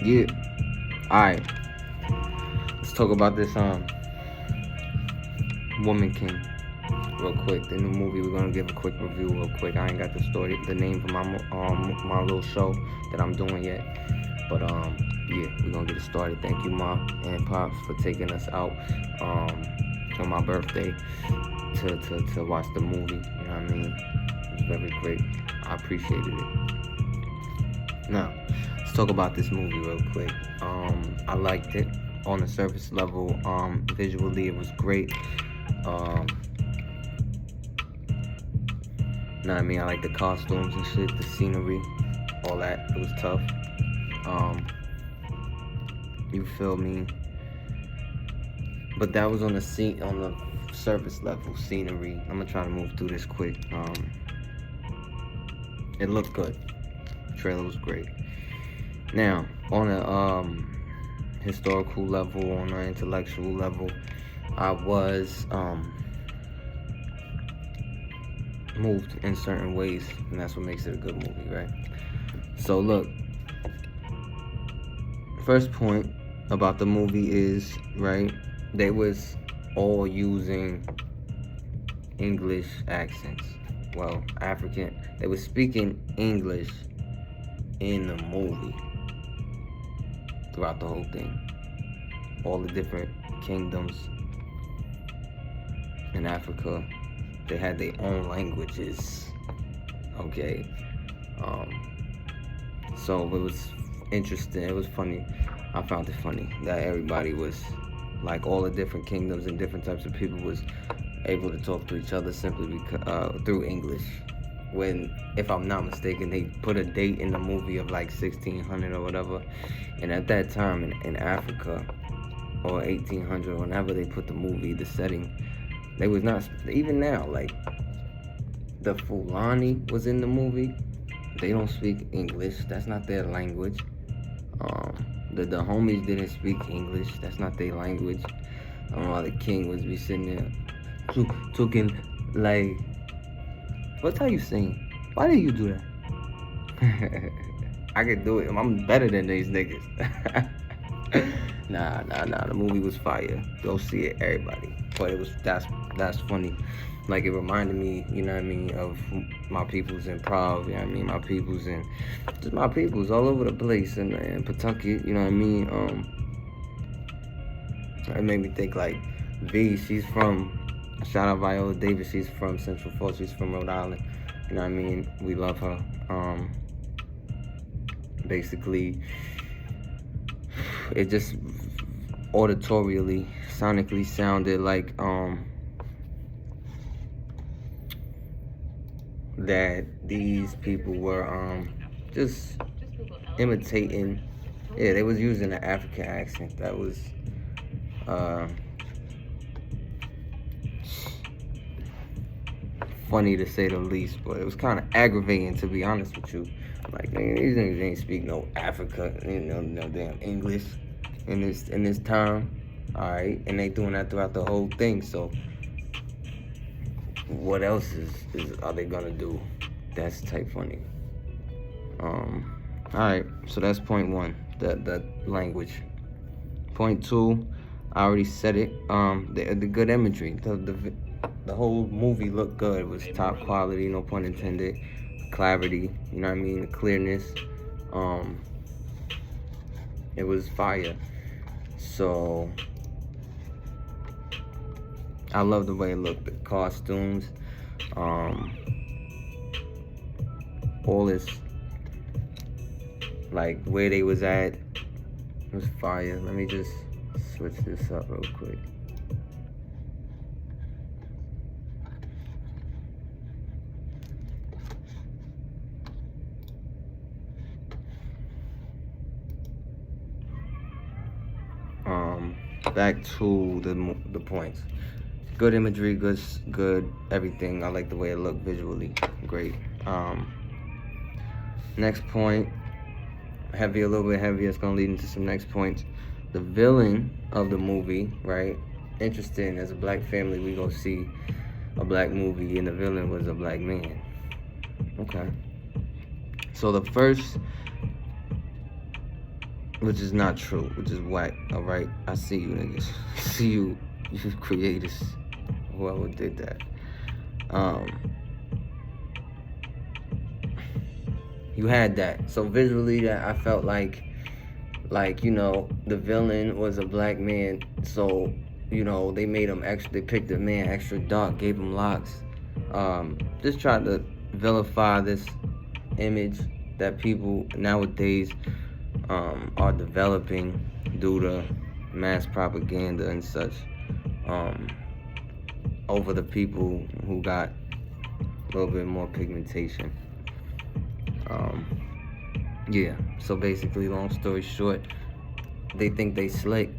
Yeah. Alright. Let's talk about this Woman King real quick. The new movie, we're gonna give a quick review real quick. I ain't got the story, the name for my little show that I'm doing yet. But yeah, we're gonna get it started. Thank you, Ma and Pops, for taking us out on my birthday to watch the movie. You know what I mean? It was very great. I appreciated it. Now, let's talk about this movie real quick. I liked it on the surface level. Visually, it was great. Know what I mean? I like the costumes and shit, the scenery, all that. It was tough. You feel me? But that was on the surface level scenery. I'm gonna try to move through this quick. It looked good. The trailer was great. Now, on a historical level, on an intellectual level, I was moved in certain ways, and that's what makes it a good movie, right? So look, first point about the movie is, right, they was all using English accents. Well, African. They were speaking English in the movie throughout the whole thing. All the different kingdoms in Africa, they had their own languages. Okay. So it was interesting. It was funny. I found it funny that everybody was, like, all the different kingdoms and different types of people was able to talk to each other simply because through English. When, if I'm not mistaken, they put a date in the movie of like 1600 or whatever, and at that time in Africa, or 1800, whenever they put the movie, the setting, they was not, even now, like, the Fulani was in the movie. They don't speak English. That's not their language. The homies didn't speak English. That's not their language. I don't know why the king was be sitting there talking like, what are you saying? Why did you do that? I can do it. I'm better than these niggas. Nah. The movie was fire. Go see it, everybody. But it was that's funny. Like, it reminded me, you know what I mean, of my peoples in Prague. You know what I mean, my peoples and just my peoples all over the place in Pawtucket. You know what I mean. It made me think like V. She's from, shout out Viola Davis. She's from Central Falls. She's from Rhode Island. You know what I mean. We love her. Basically, it just auditorially, sonically sounded like that these people were just imitating. Yeah, they was using an African accent. That was funny to say the least, but it was kind of aggravating, to be honest with you. Like, man, these niggas ain't speak no Africa, no damn English in this time. All right, and they doing that throughout the whole thing. So what else are they gonna do? That's type funny. All right, so that's point one, the language. Point two, I already said it. The good imagery. The whole movie looked good. It was top quality, no pun intended. Clarity, you know what I mean? The clearness. It was fire. So I love the way it looked. The costumes, all this, like, where they was at, it was fire. Let me just switch this up real quick. Back to the points. Good imagery, good everything. I like the way it looked visually. Great. Next point, a little bit heavy. It's gonna lead into some next points. The villain of the movie, right? Interesting. As a black family, we gonna see a black movie, and the villain was a black man. Okay. So the first which is not true, which is whack. All right, I see you niggas. See you creators, whoever did that. You had that. So visually, that I felt like the villain was a black man. So they made him extra. They picked the man extra dark, gave him locks. Just tried to vilify this image that people nowadays are developing due to mass propaganda and such over the people who got a little bit more pigmentation. Yeah, so basically, long story short, they think they slick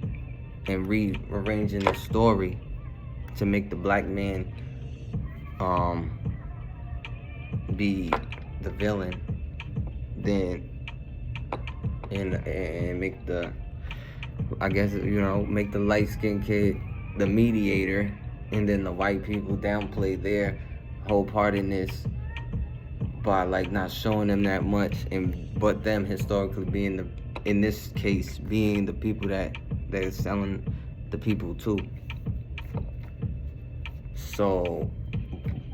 and rearranging the story to make the black man be the villain, then and make the, I guess, make the light-skinned kid the mediator, and then the white people downplay their wholeheartedness by not showing them that much, but them historically being in this case being the people that they're selling the people to. So,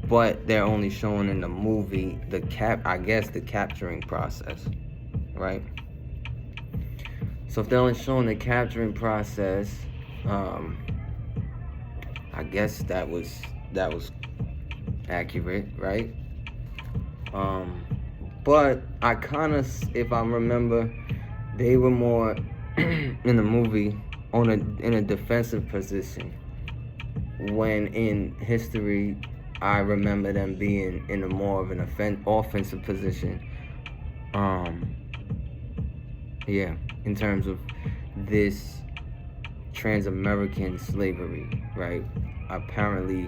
but they're only showing in the movie the capturing process, right? So if they're only showing the capturing process, I guess that was accurate, right? But I kind of, if I remember, they were more in the movie in a defensive position, when in history I remember them being in a more of an offensive position. Yeah, in terms of this trans-American slavery, right? Apparently,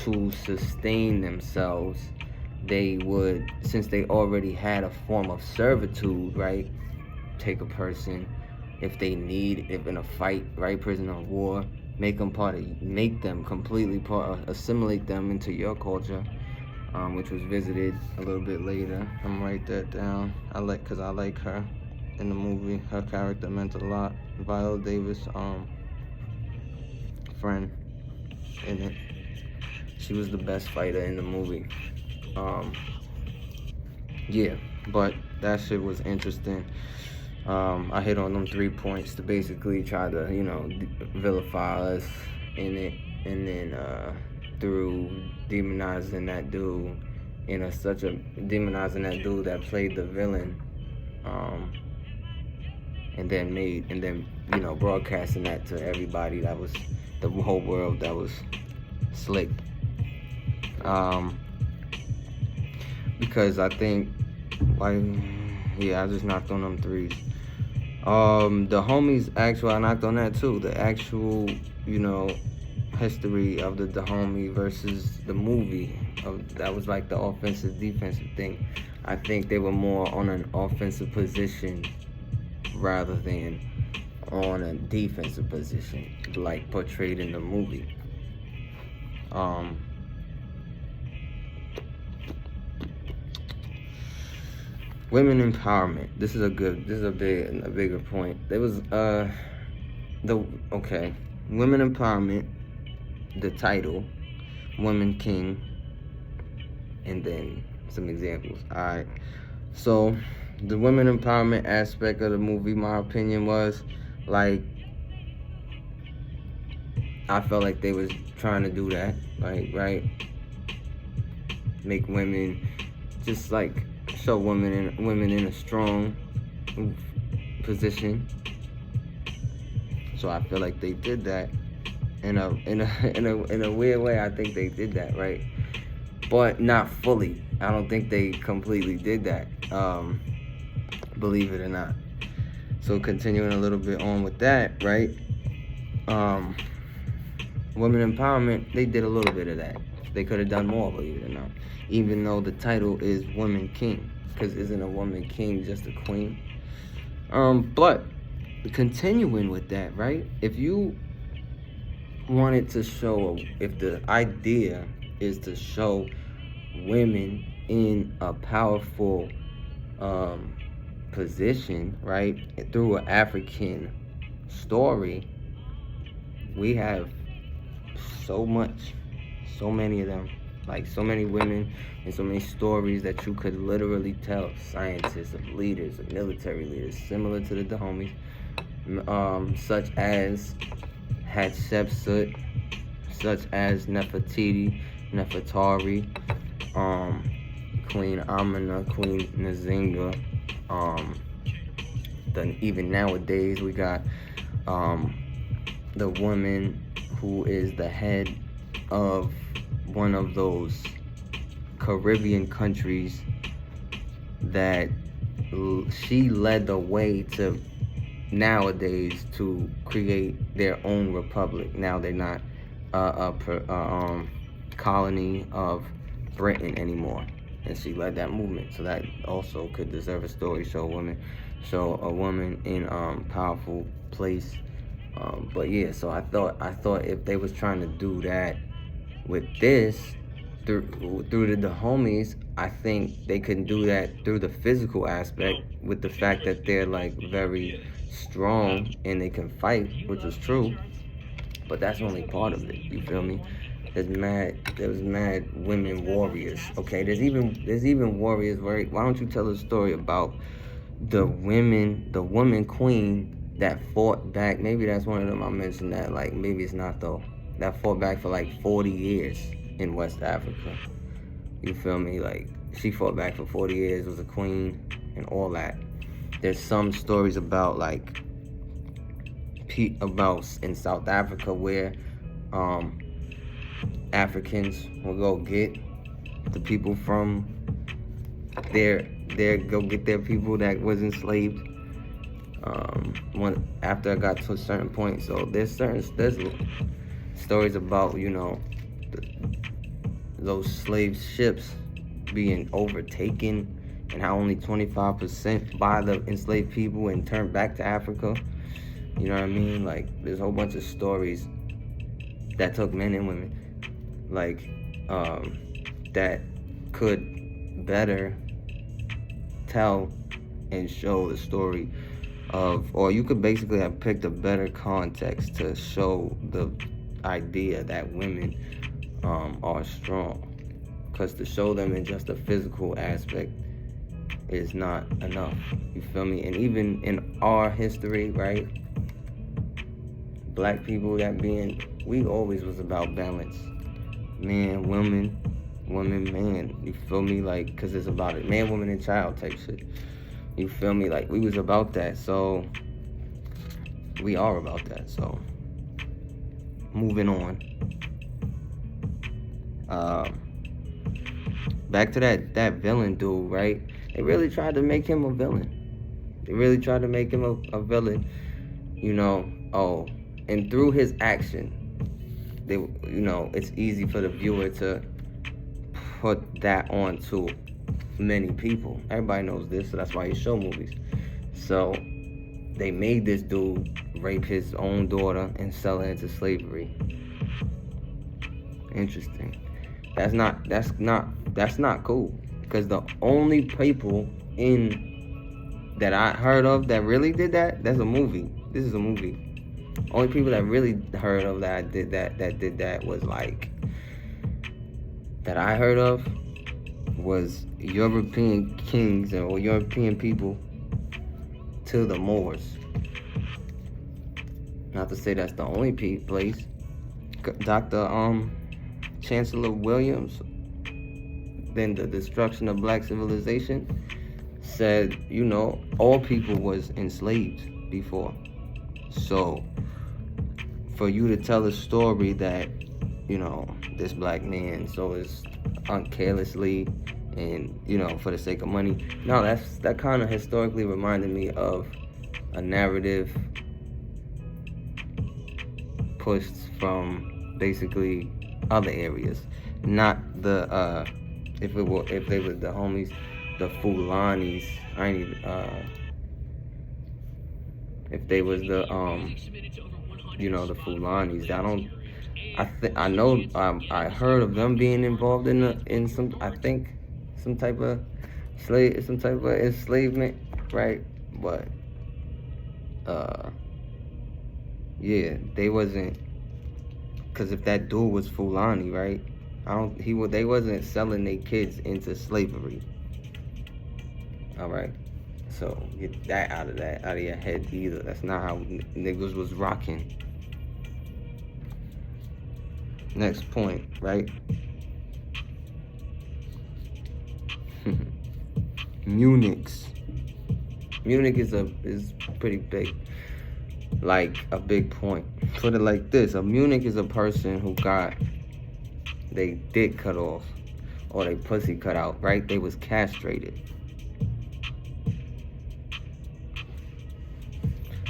to sustain themselves, they would, since they already had a form of servitude, right? Take a person if in a fight, right? Prisoner of war, make them completely assimilate them into your culture, which was visited a little bit later. I'm gonna write that down. Cause I like her in the movie. Her character meant a lot. Viola Davis, friend in it. She was the best fighter in the movie. Yeah, but that shit was interesting. I hit on them 3 points to basically try to, vilify us in it, and then through demonizing that dude, demonizing that dude that played the villain, and then broadcasting that to everybody, that was the whole world, that was slick. Because I think, I just knocked on them 3s. The homies I knocked on that too. The actual, history of the homie versus the movie. That was like the offensive defensive thing. I think they were more on an offensive position rather than on a defensive position, like portrayed in the movie. Women empowerment. This is a bigger point. There was women empowerment, the title, Women King, and then some examples. Alright. So the women empowerment aspect of the movie, my opinion was, I felt like they was trying to do that, right? Make women, just show women in a strong position. So I feel like they did that in a weird way. I think they did that, right? But not fully. I don't think they completely did that. Believe it or not. So continuing a little bit on with that, right? Women empowerment, they did a little bit of that. They could have done more, believe it or not. Even though the title is Woman King, because isn't a woman king just a queen? But continuing with that, right? If you wanted to show, if the idea is to show women in a powerful position, right, through an African story, we have so much, so many of them, like so many women and so many stories that you could literally tell. Scientists, of leaders, of military leaders, similar to the Dahomies, such as Hatshepsut, such as Nefertiti, Nefertari, Queen Amina, Queen Nzinga. Then even nowadays we got the woman who is the head of one of those Caribbean countries that she led the way to nowadays to create their own republic. Now they're not a colony of Britain anymore, and she led that movement. So that also could deserve a story. Show a woman in powerful place. But yeah, so I thought if they was trying to do that with this through the homies, I think they can do that through the physical aspect with the fact that they're like very strong and they can fight, which is true. But that's only part of it. You feel me? There's mad women warriors. Okay, there's even warriors. Right? Why don't you tell a story about the woman queen that fought back? Maybe that's one of them. I mentioned that. Like maybe it's not though. That fought back for like 40 years in West Africa. You feel me? Like she fought back for 40 years, was a queen, and all that. There's some stories about like about in South Africa where Africans will go get the people from go get their people that was enslaved. After I got to a certain point, so there's stories about those slave ships being overtaken and how only 25% by the enslaved people and turned back to Africa. You know what I mean? Like there's a whole bunch of stories that took men and women, like that could better tell and show the story of, or you could basically have picked a better context to show the idea that women are strong, because to show them in just a physical aspect is not enough. You feel me? And even in our history, right, black people, we always was about balance. Man, woman, man. You feel me? Like, because it's about it. Man, woman, and child type shit. You feel me? Like, we was about that. So, we are about that. So, moving on. Back to that villain dude, right? They really tried to make him a villain. And through his action, it's easy for the viewer to put that onto many people. Everybody knows this, so that's why you show movies. So they made this dude rape his own daughter and sell her into slavery. Interesting. That's not cool. Because the only people that I heard of that really did that, that's a movie. This is a movie. Only people that really heard of that did that was like, that I heard of was European kings or European people to the Moors. Not to say that's the only place. Dr. Chancellor Williams, then the destruction of black civilization, said, all people was enslaved before. So for you to tell a story that, this black man is carelessly and, for the sake of money. No, that kind of historically reminded me of a narrative pushed from basically other areas. Not the, if they were the homies, the Fulanis. If they was the the Fulanis. I heard of them being involved in some type of enslavement, right? But yeah, they wasn't, because if that dude was Fulani, right? They wasn't selling their kids into slavery. All right. So get that out of your head either. That's not how niggas was rocking. Next point, right? Munichs. Munich is pretty big. Like a big point. Put it like this: a Munich is a person who got they dick cut off or they pussy cut out, right? They was castrated.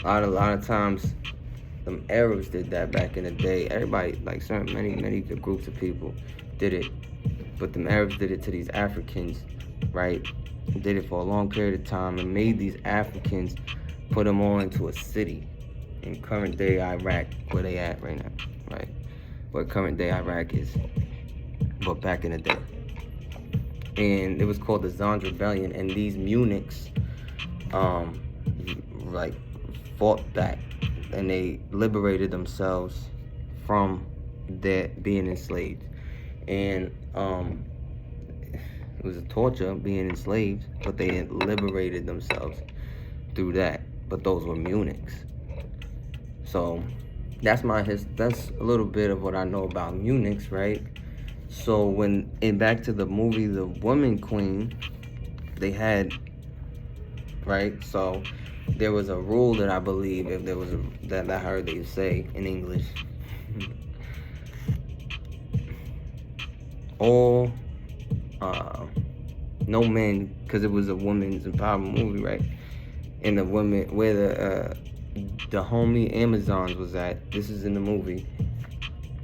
A lot of times, them Arabs did that back in the day. Everybody, like many groups of people did it, but them Arabs did it to these Africans, right? Did it for a long period of time and made these Africans put them all into a city in current day Iraq, where they at right now, right? Where current day Iraq is, but back in the day. And it was called the Zond Rebellion, and these Munichs, like, fought back, and they liberated themselves from their being enslaved. And it was a torture being enslaved, but they liberated themselves through that. But those were Munichs. So that's that's a little bit of what I know about Munichs, right? So back to the movie The Woman Queen, they had, right? So there was a rule that I believe, if there was that I heard they say in English, all no men, because it was a woman's empowerment movie, right? And the women, where the homie Amazons was at, this is in the movie,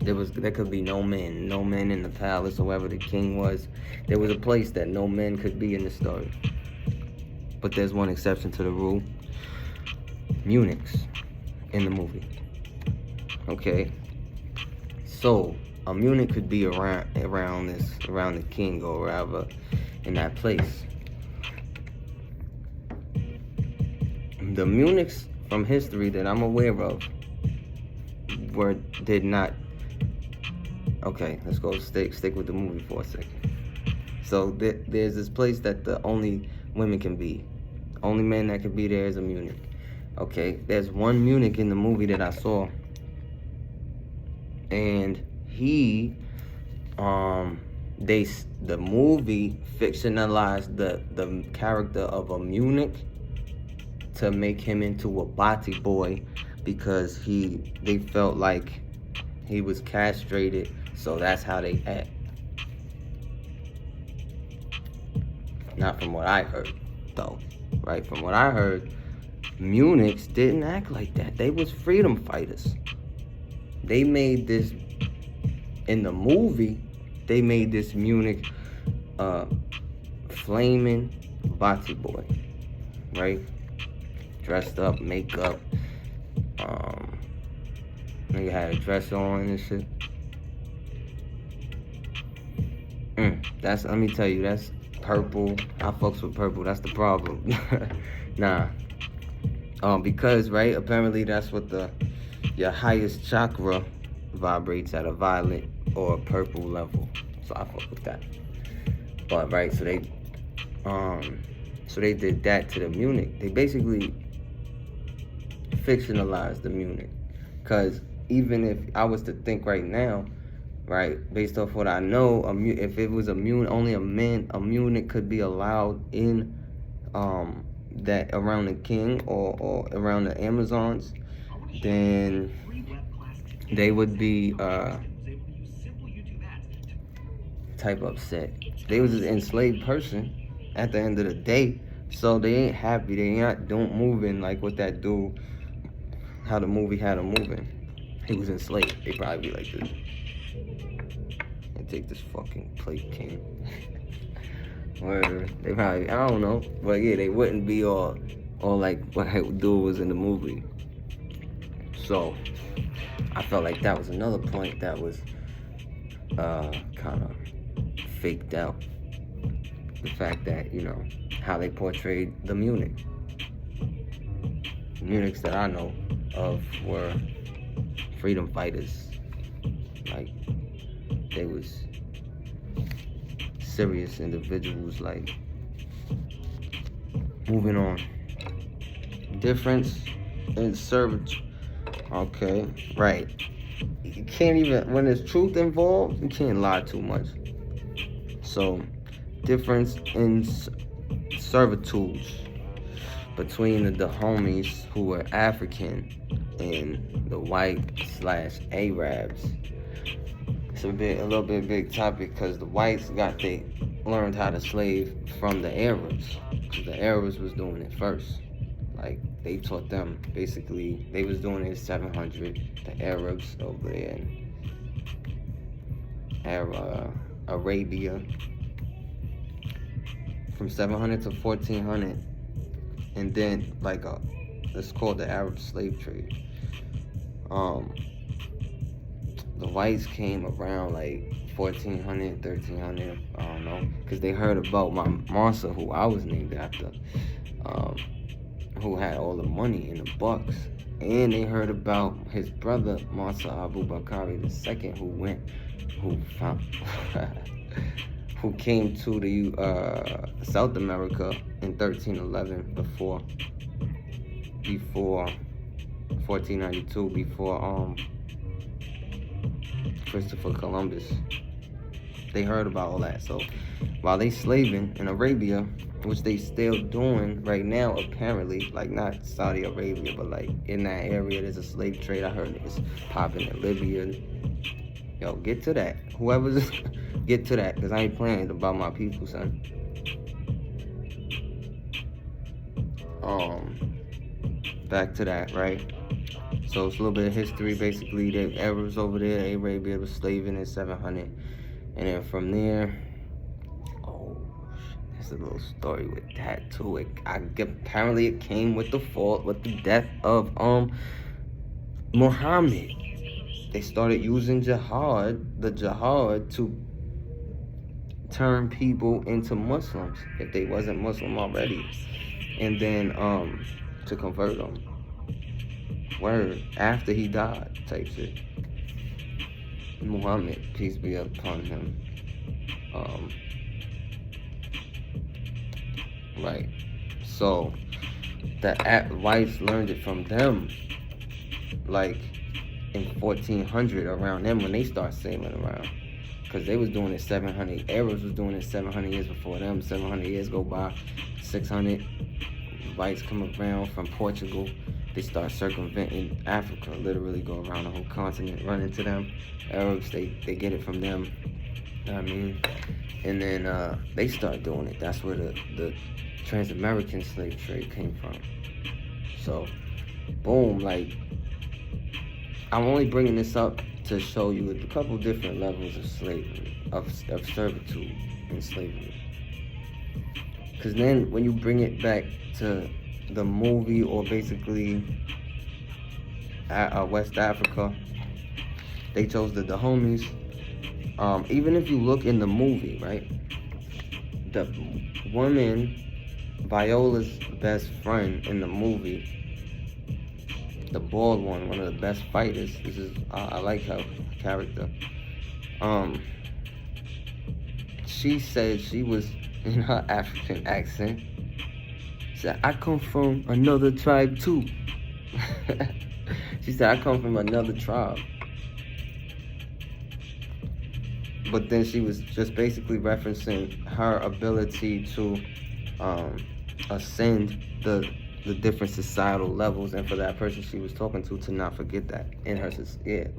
there could be no men in the palace or wherever the king was. There was a place that no men could be in the story. But there's one exception to the rule: Munichs in the movie. Okay, so a Munich could be around the king or wherever in that place. The Munichs from history that I'm aware of did not. Okay, let's go stick with the movie for a second. So there's this place that the only women can be. Only man that can be there is a Munich. Okay, there's one Munich in the movie that I saw, and he, the movie fictionalized the character of a Munich to make him into a Bati boy, because they felt like he was castrated, so that's how they act. Not from what I heard, though, right? From what I heard, Munichs didn't act like that. They was freedom fighters. They made this, in the movie, they made this Munich flaming Bati boy, right? Dressed up, makeup, nigga had a dress on and shit. Let me tell you, that's purple. I fucks with purple. That's the problem. Nah. Because, right, apparently that's what your highest chakra vibrates at, a violet or a purple level. So I fuck with that. But, right, so they did that to the Munich. They basically fictionalized the Munich. Because even if I was to think right now, right, based off what I know, if it was only a Munich could be allowed in that around the king or around the Amazons, then they would be type upset. They was an enslaved person at the end of the day, so they ain't happy. They ain't moving like what that dude, how the movie had him moving. He was enslaved. They probably be like this. And take this fucking plate, king. Or they probably, I don't know, but yeah, they wouldn't be all like what dude was in the movie. So I felt like that was another point that was kind of faked out. The fact that, how they portrayed the Munich. eunuchs that I know of were freedom fighters. Like, they was serious individuals. Like, moving on. Difference in servitude. Okay, right. You can't even, when there's truth involved, you can't lie too much. So, difference in servitudes between the homies who were African and the white/Arabs. It's a little bit big topic, because the whites learned how to slave from the Arabs, because the Arabs was doing it first. Like, they taught them, basically, they was doing it in 700, the Arabs over there in Arabia, from 700 to 1400, and then, like, it's called the Arab slave trade. The whites came around, like, 1400, 1300, I don't know, because they heard about my Mansa, who I was named after, who had all the money in the bucks. And they heard about his brother, Mansa Abu Bakari II, who came to the South America in 1311, before 1492, before Christopher Columbus. They heard about all that. So while they slaving in Arabia, which they still doing right now, apparently, like, not Saudi Arabia, but like in that area, there's a slave trade. I heard it's popping in Libya. Yo, get to that. Whoever's get to that, because I ain't playing about my people, son. Back to that, right? So it's a little bit of history. Basically, the Arabs over there, Arabia, was slaving in 700, and then from there, there's a little story with that too. Apparently, it came with the death of Muhammad. They started using the jihad, to turn people into Muslims if they wasn't Muslim already, and then to convert them. Word, after he died, type shit. Muhammad, peace be upon him. Right. So the whites learned it from them, like in 1400, around them, when they start sailing around, because they was doing it 700. Arabs was doing it 700 years before them. 700 years go by, 600. Whites come around from Portugal. They start circumventing Africa, literally go around the whole continent, run into them. Arabs, they get it from them. You know what I mean? And then they start doing it. That's where the trans-American slave trade came from. So, boom, like, I'm only bringing this up to show you a couple different levels of slavery, of servitude and slavery. Because then when you bring it back to the movie, or basically West Africa, they chose the homies. Even if you look in the movie, right, the woman, Viola's best friend in the movie, the bald one of the best fighters. I like her character. She said, she was in her African accent, said, "I come from another tribe too." She said, "I come from another tribe." But then she was just basically referencing her ability to ascend the different societal levels, and for that person she was talking to not forget that in her society,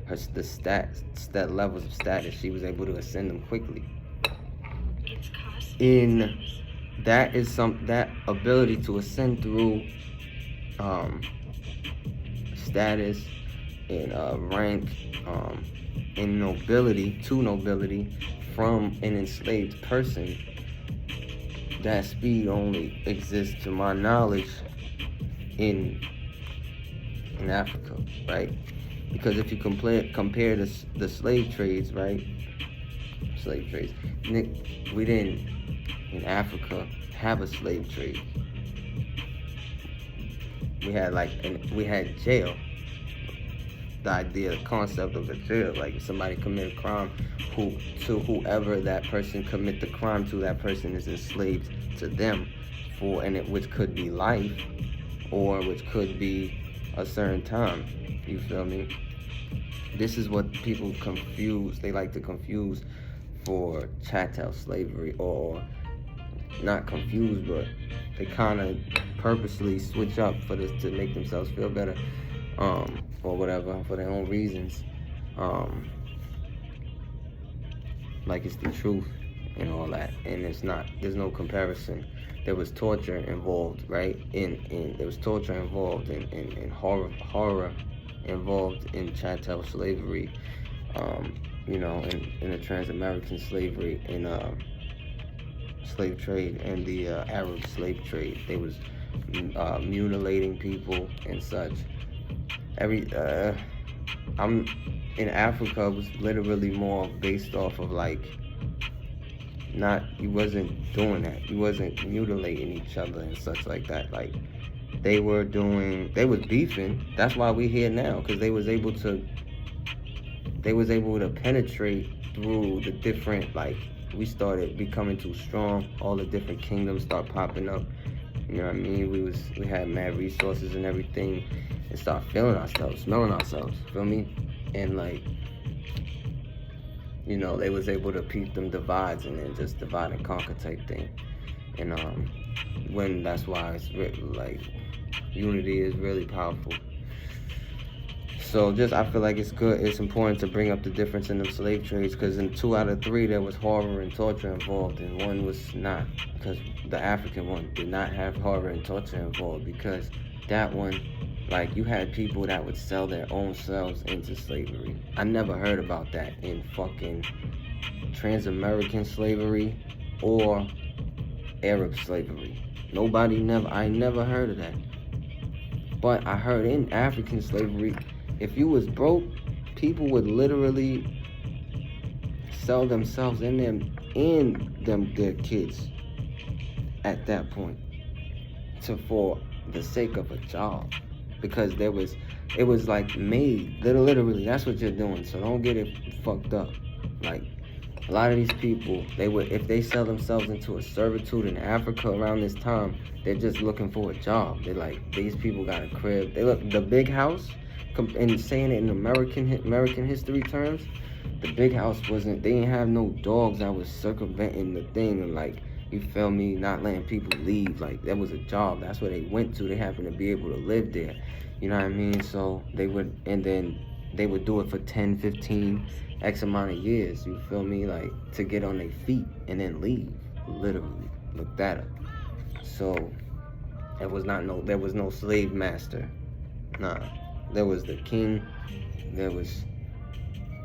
the levels of status, she was able to ascend them quickly. In that ability to ascend through status and rank and nobility from an enslaved person, that speed only exists, to my knowledge, in Africa, right? Because if you compare the slave trades, right? We didn't in Africa have a slave trade. We had we had jail. The idea, the concept of a jail. Like if somebody commit a crime, whoever that person commit the crime to, that person is enslaved to them which could be life, or which could be a certain time. You feel me? This is what people confuse. They like to confuse for chattel slavery, or not confused, but they kind of purposely switch up for this to make themselves feel better, or whatever, for their own reasons. Like it's the truth and all that, and it's not. There's no comparison. There was torture involved, right? There was torture involved, in horror involved in chattel slavery. You know, in the trans-American slavery, in slave trade, and the Arab slave trade. They was mutilating people and such. I'm in Africa was literally more based off of like, you wasn't doing that. You wasn't mutilating each other and such like that. Like they was beefing. That's why we here now, because they was able to penetrate through the different, like, we started becoming too strong. All the different kingdoms start popping up. You know what I mean? We had mad resources and everything, and start feeling ourselves, smelling ourselves. Feel me? And like, you know, they was able to peep them divides and then just divide and conquer type thing. And that's why it's like unity is really powerful. So I feel like it's important to bring up the difference in the slave trades, because in 2 out of 3 there was horror and torture involved, and one was not, because the African one did not have horror and torture involved, because that one, like, you had people that would sell their own selves into slavery. I never heard about that in fucking trans-American slavery or Arab slavery. I never heard of that. But I heard in African slavery, if you was broke, people would literally sell themselves and their kids at that point for the sake of a job, because it was like made literally. That's what you're doing. So don't get it fucked up. Like a lot of these people, if they sell themselves into a servitude in Africa around this time, they're just looking for a job. They're like, these people got a crib. They look the big house. And saying it in American history terms, the big house they didn't have no dogs that was circumventing the thing and, like, you feel me, not letting people leave. Like, that was a job. That's where they went to. They happened to be able to live there. You know what I mean? So they would do it for 10, 15, X amount of years, you feel me? Like, to get on their feet and then leave, literally. Look that up. So there was no slave master. Nah. There was the king, there was,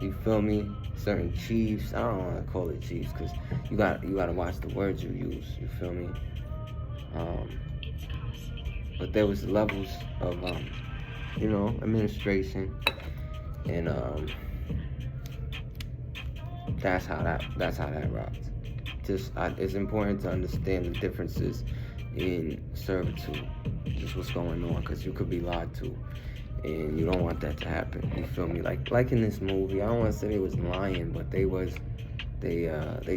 you feel me, certain chiefs. I don't want to call it chiefs, because you got to watch the words you use, you feel me? But there was levels of, you know, administration, and that's how that rocked. It's important to understand the differences in servitude, just what's going on, because you could be lied to. And you don't want that to happen. You feel me? Like in this movie, I don't want to say they was lying, but they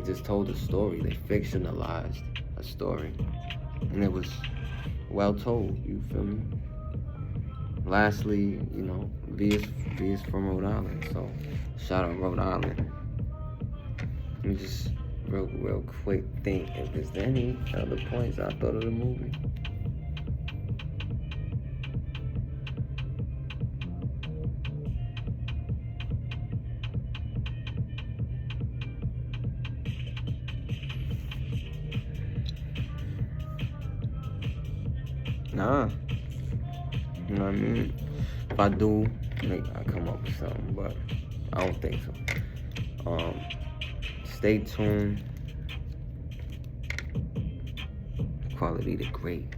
just told a story. They fictionalized a story, and it was well told. You feel me? Lastly, you know, V is from Rhode Island, so shout out Rhode Island. Let me just real quick think if there's any other points I thought of the movie. Nah, you know what I mean? If I do, maybe I come up with something, but I don't think so. Stay tuned. Quality the Great.